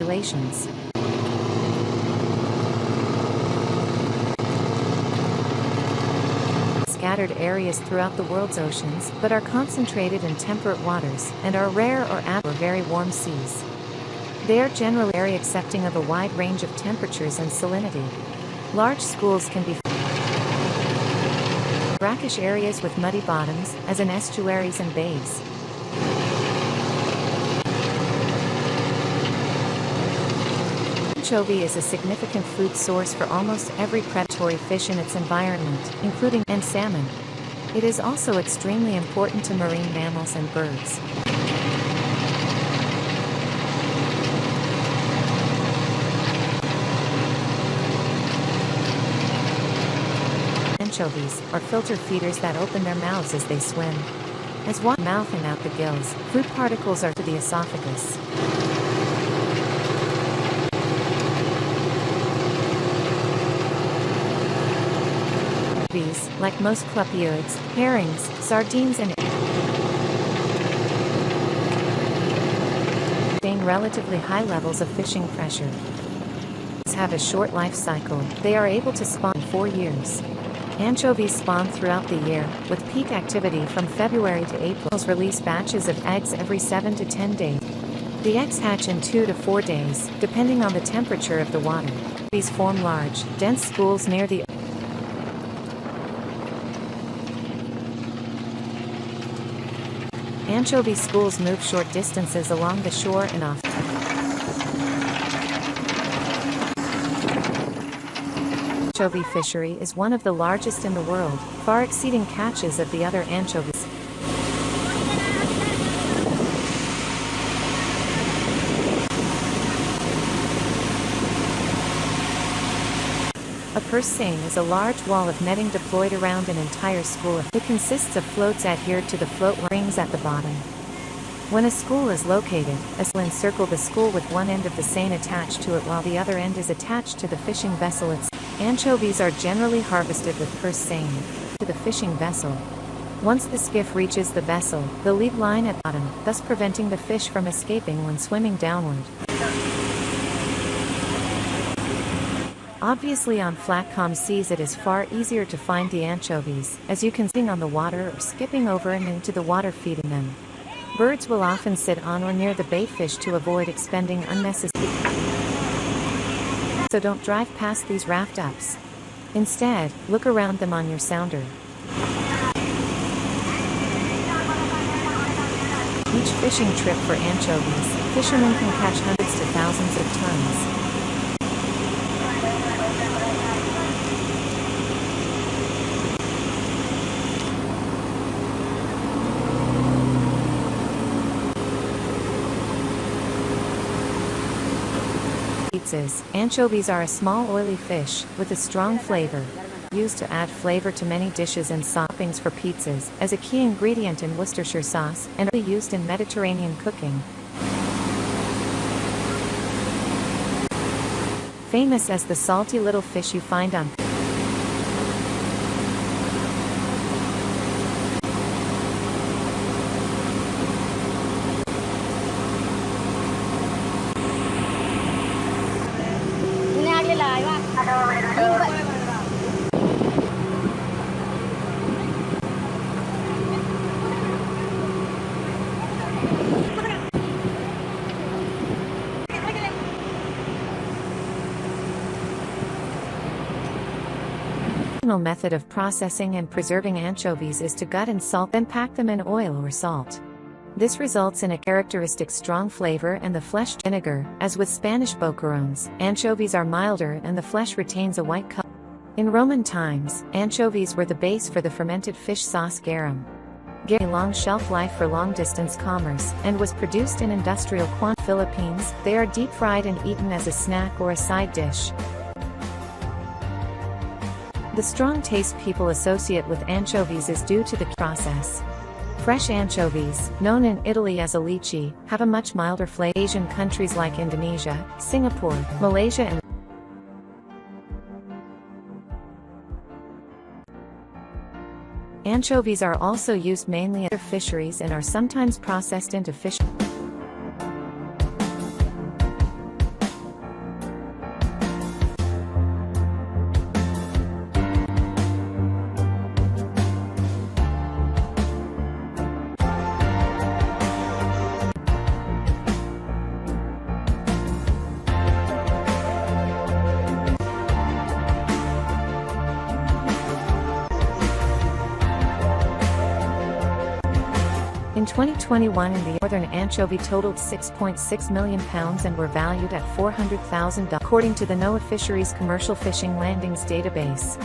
populations. Scattered areas throughout the world's oceans, but are concentrated in temperate waters, and are rare or very warm seas. They are generally very accepting of a wide range of temperatures and salinity. Large schools can be brackish areas with muddy bottoms, as in estuaries and bays. Anchovy is a significant food source for almost every predatory fish in its environment, including and salmon. It is also extremely important to marine mammals and birds. Anchovies are filter feeders that open their mouths as they swim. As water mouth and out the gills, food particles are to the esophagus. These, like most clupioids, herrings, sardines and sustain relatively high levels of fishing pressure. Have a short life cycle. They are able to spawn in 4 years. Anchovies spawn throughout the year, with peak activity from February to April. Release batches of eggs every 7 to 10 days. The eggs hatch in 2 to 4 days, depending on the temperature of the water. These form large, dense schools near the anchovy schools move short distances along the shore and off. Anchovy fishery is one of the largest in the world, far exceeding catches of the other anchovies. A purse seine is a large wall of netting deployed around an entire school. It consists of floats adhered to the float rings at the bottom. When a school is located, a will encircle the school with one end of the seine attached to it while the other end is attached to the fishing vessel itself. Anchovies are generally harvested with purse seine to the fishing vessel. Once the skiff reaches the vessel, they'll leave line at bottom, thus preventing the fish from escaping when swimming downward. Obviously on flat calm seas it is far easier to find the anchovies, as you can see on the water or skipping over and into the water feeding them. Birds will often sit on or near the bait fish to avoid expending unnecessary. So don't drive past these raft ups. Instead, look around them on your sounder. Each fishing trip for anchovies, fishermen can catch hundreds to thousands of tons. Anchovies are a small oily fish, with a strong flavor. Used to add flavor to many dishes and toppings for pizzas, as a key ingredient in Worcestershire sauce, and are used in Mediterranean cooking. Famous as the salty little fish you find on method of processing and preserving anchovies is to gut and salt, then pack them in oil or salt. This results in a characteristic strong flavor and the flesh vinegar. As with Spanish boquerones, anchovies are milder and the flesh retains a white color. In Roman times, anchovies were the base for the fermented fish sauce garum. Garum had a long shelf life for long-distance commerce, and was produced in industrial quantities. In the Philippines, they are deep-fried and eaten as a snack or a side dish. The strong taste people associate with anchovies is due to the process. Fresh anchovies, known in Italy as alici, have a much milder flavor. Asian countries like Indonesia, Singapore, Malaysia and anchovies are also used mainly in fisheries and are sometimes processed into fish. 2021 the northern anchovy totaled 6.6 million pounds and were valued at $400,000 according to the NOAA Fisheries Commercial Fishing Landings database.